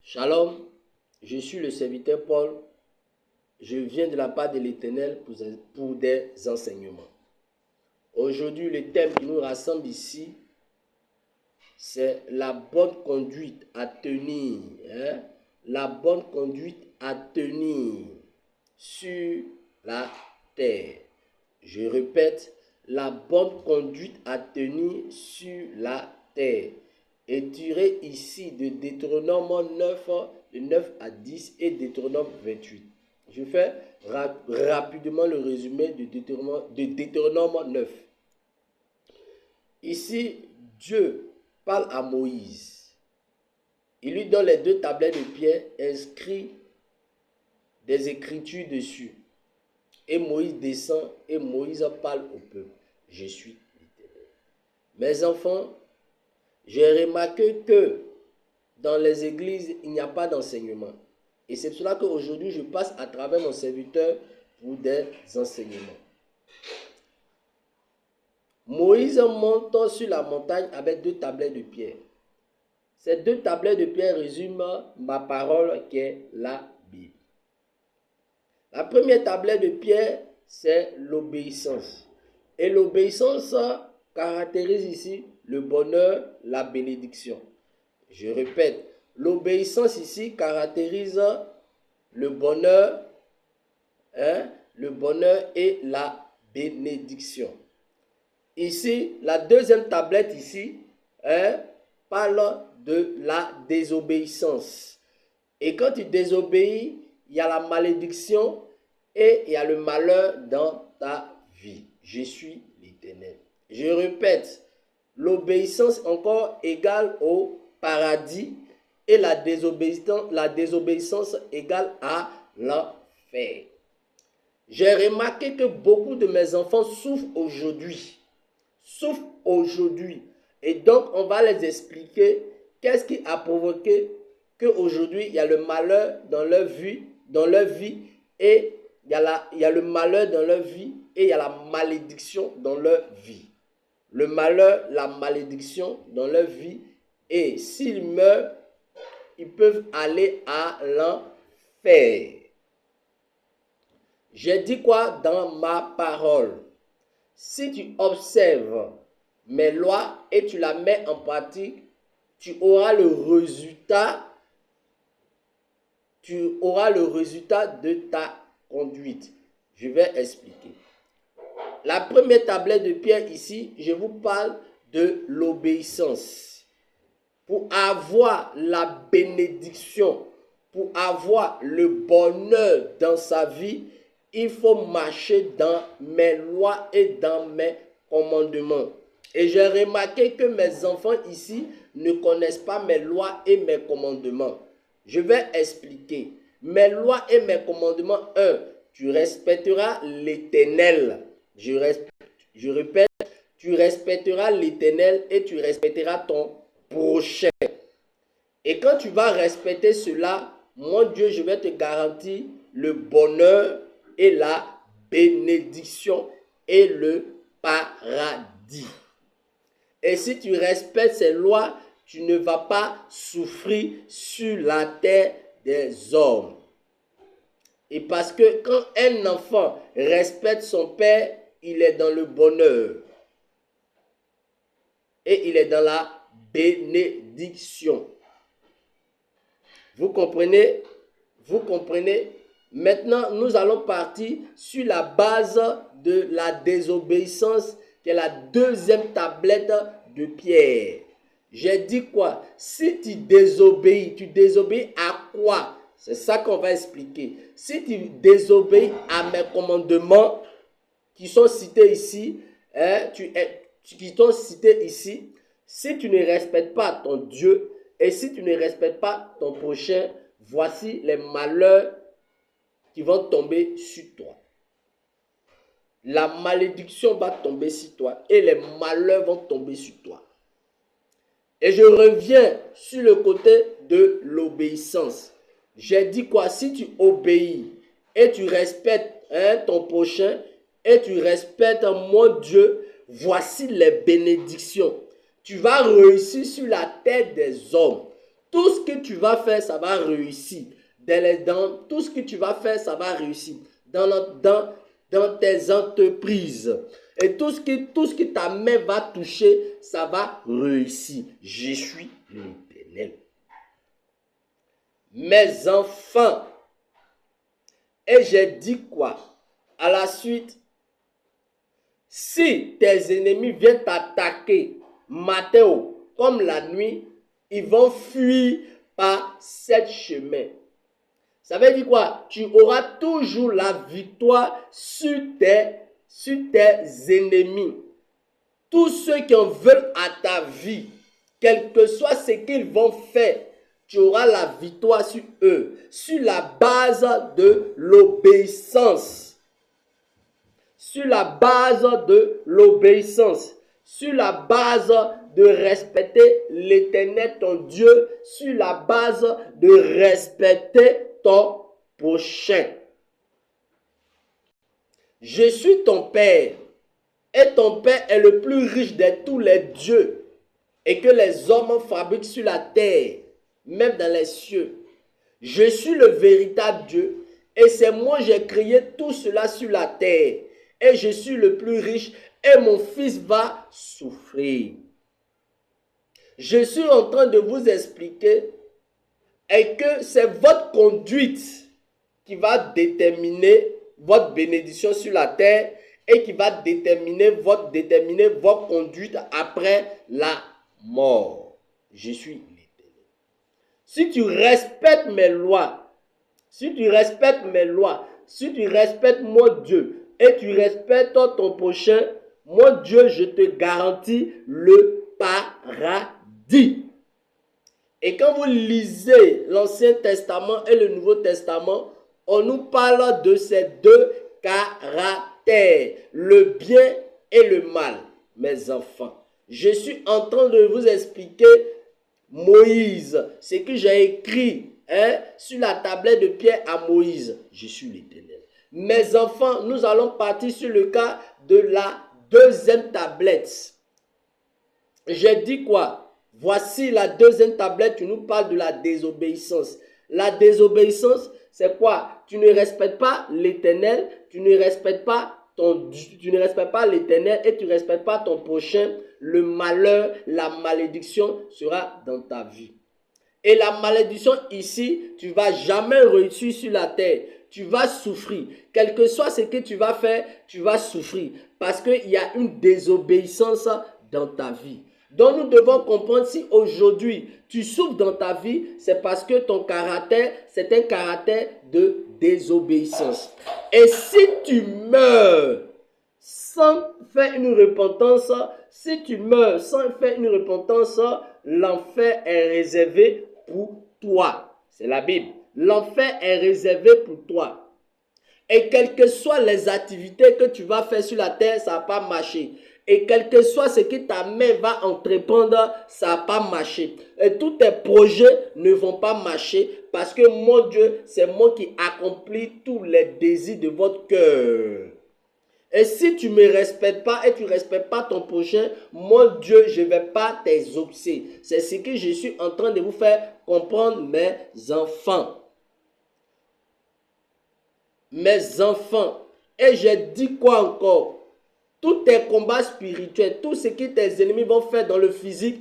Shalom, je suis le serviteur Paul. Je viens de la part de l'Éternel pour des enseignements. Aujourd'hui, le thème qui nous rassemble ici, c'est la bonne conduite à tenir. La bonne conduite à tenir sur la terre. Je répète, la bonne conduite à tenir sur la terre est tirée ici de Deutéronome 9, de 9 à 10 et Deutéronome 28. Je fais rapidement le résumé de Deutéronome 9. Ici, Dieu parle à Moïse. Il lui donne les 2 tablettes de pierre inscrites des écritures dessus. Et Moïse descend et Moïse parle au peuple. Je suis l'Éternel. Mes enfants, j'ai remarqué que dans les églises, il n'y a pas d'enseignement. Et c'est pour cela qu'aujourd'hui, je passe à travers mon serviteur pour des enseignements. Moïse monte sur la montagne avec 2 tablettes de pierre. Ces 2 tablettes de pierre résument ma parole qui est la Bible. La première tablette de pierre, c'est l'obéissance. Et l'obéissance caractérise ici le bonheur, la bénédiction. Je répète, l'obéissance ici caractérise le bonheur et la bénédiction. Ici, la deuxième tablette ici parle de la désobéissance. Et quand tu désobéis, il y a la malédiction et il y a le malheur dans ta vie. Je suis l'Éternel. Je répète, l'obéissance encore égale au paradis et la désobéissance égale à l'enfer. J'ai remarqué que beaucoup de mes enfants souffrent aujourd'hui. Et donc, on va les expliquer qu'est-ce qui a provoqué qu'aujourd'hui, il y a le malheur dans leur vie, et il y a le malheur dans leur vie et il y a la malédiction dans leur vie. Le malheur, la malédiction dans leur vie, et s'ils meurent, ils peuvent aller à l'enfer. J'ai dit quoi dans ma parole? Si tu observes mes lois et tu la mets en pratique, tu auras le résultat de ta conduite. Je vais expliquer. La première tablette de pierre ici, je vous parle de l'obéissance. Pour avoir la bénédiction, pour avoir le bonheur dans sa vie, il faut marcher dans mes lois et dans mes commandements. Et j'ai remarqué que mes enfants ici ne connaissent pas mes lois et mes commandements. Je vais expliquer. Mes lois et mes commandements. 1. Tu respecteras l'Éternel. Je répète, tu respecteras l'Éternel et tu respecteras ton prochain. Et quand tu vas respecter cela, mon Dieu, je vais te garantir le bonheur et la bénédiction et le paradis. Et si tu respectes ces lois, tu ne vas pas souffrir sur la terre des hommes. Et parce que quand un enfant respecte son père, il est dans le bonheur. Et il est dans la bénédiction. Vous comprenez? Maintenant, nous allons partir sur la base de la désobéissance, qui est la deuxième tablette de pierre. J'ai dit quoi? Si tu désobéis à quoi? C'est ça qu'on va expliquer. Si tu désobéis à mes commandements qui sont cités ici, si tu ne respectes pas ton Dieu et si tu ne respectes pas ton prochain, voici les malheurs qui vont tomber sur toi. La malédiction va tomber sur toi et les malheurs vont tomber sur toi. Et je reviens sur le côté de l'obéissance. J'ai dit quoi? Si tu obéis et tu respectes ton prochain et tu respectes mon Dieu, voici les bénédictions. Tu vas réussir sur la tête des hommes. Tout ce que tu vas faire, ça va réussir. Dans tout ce que tu vas faire, ça va réussir. Dans tes entreprises. Et tout ce que ta main va toucher, ça va réussir. Je suis l'Éternel. Mes enfants. Et j'ai dit quoi? À la suite, si tes ennemis viennent t'attaquer matin comme la nuit, ils vont fuir par cet chemin. Ça veut dire quoi? Tu auras toujours la victoire sur tes ennemis. Tous ceux qui en veulent à ta vie, quel que soit ce qu'ils vont faire, tu auras la victoire sur eux, sur la base de l'obéissance. Sur la base de l'obéissance. Sur la base de respecter l'Éternel, ton Dieu, sur la base de respecter ton prochain. Je suis ton Père, et ton Père est le plus riche de tous les dieux, et que les hommes fabriquent sur la terre, même dans les cieux. Je suis le véritable Dieu, et c'est moi qui j'ai créé tout cela sur la terre, et je suis le plus riche, et mon fils va souffrir. Je suis en train de vous expliquer et que c'est votre conduite qui va déterminer votre bénédiction sur la terre et qui va déterminer votre conduite après la mort. Je suis l'Éternel. Si tu respectes mes lois, si tu respectes mon Dieu et tu respectes ton prochain, mon Dieu, je te garantis le paradis. Et quand vous lisez l'Ancien Testament et le Nouveau Testament, on nous parle de ces deux caractères, le bien et le mal, mes enfants. Je suis en train de vous expliquer Moïse, ce que j'ai écrit sur la tablette de pierre à Moïse. Je suis l'Éternel. Mes enfants, nous allons partir sur le cas de la deuxième tablette. J'ai dit quoi? Voici la deuxième tablette qui nous parle de la désobéissance. La désobéissance, c'est quoi? Tu ne respectes pas l'Éternel, tu ne respectes pas l'Éternel et tu ne respectes pas ton prochain. Le malheur, la malédiction sera dans ta vie. Et la malédiction ici, tu ne vas jamais réussir sur la terre. Tu vas souffrir. Quel que soit ce que tu vas faire, tu vas souffrir. Parce qu'il y a une désobéissance dans ta vie. Donc nous devons comprendre si aujourd'hui tu souffres dans ta vie, c'est parce que ton caractère, c'est un caractère de désobéissance. Et si tu meurs sans faire une repentance, l'enfer est réservé pour toi. C'est la Bible. L'enfer est réservé pour toi. Et quelles que soient les activités que tu vas faire sur la terre, ça ne va pas marcher. Et quel que soit ce que ta main va entreprendre, ça ne va pas marcher. Et tous tes projets ne vont pas marcher parce que mon Dieu, c'est moi qui accomplis tous les désirs de votre cœur. Et si tu ne me respectes pas et tu ne respectes pas ton prochain, mon Dieu, je ne vais pas t'exaucer. C'est ce que je suis en train de vous faire comprendre, mes enfants. Mes enfants. Et j'ai dit quoi encore? Tous tes combats spirituels, tout ce que tes ennemis vont faire dans le physique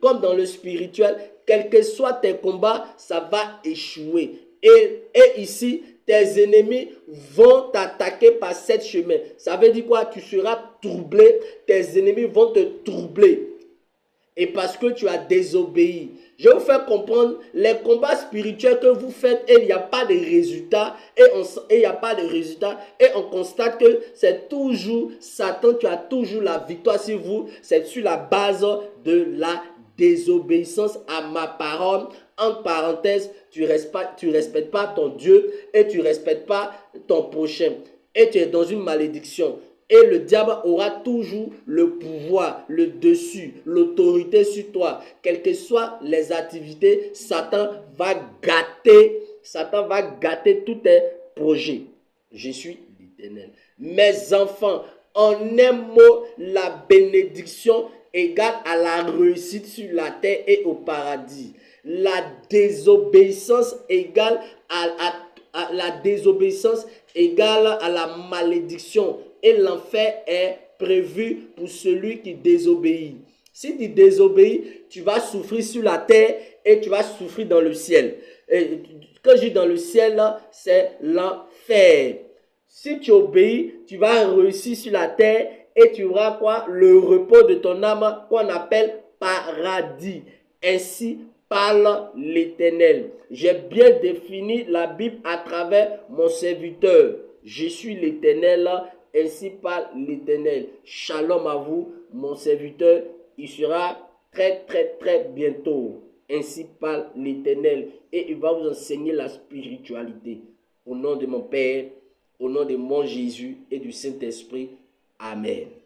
comme dans le spirituel, quels que soient tes combats, ça va échouer. Et ici, tes ennemis vont t'attaquer par cette chemin. Ça veut dire quoi? Tu seras troublé, tes ennemis vont te troubler. Et parce que tu as désobéi. Je vais vous faire comprendre les combats spirituels que vous faites et il n'y a pas de résultat. Et on constate que c'est toujours Satan qui a toujours la victoire sur vous. C'est sur la base de la désobéissance à ma parole. Entre parenthèses, tu respectes pas ton Dieu et tu respectes pas ton prochain. Et tu es dans une malédiction. Et le diable aura toujours le pouvoir, le dessus, l'autorité sur toi. Quelles que soient les activités, Satan va gâter tous tes projets. Je suis l'Éternel. Mes enfants, en un mot, la bénédiction égale à la réussite sur la terre et au paradis. La désobéissance égale à la désobéissance égale à la malédiction. Et l'enfer est prévu pour celui qui désobéit. Si tu désobéis, tu vas souffrir sur la terre et tu vas souffrir dans le ciel. Et quand je dis dans le ciel, c'est l'enfer. Si tu obéis, tu vas réussir sur la terre et tu auras quoi? Le repos de ton âme qu'on appelle paradis. Ainsi parle l'Éternel. J'ai bien défini la Bible à travers mon serviteur. Je suis l'Éternel, ainsi parle l'Éternel. Shalom à vous, mon serviteur. Il sera très bientôt. Ainsi parle l'Éternel. Et il va vous enseigner la spiritualité. Au nom de mon Père, au nom de mon Jésus et du Saint-Esprit. Amen.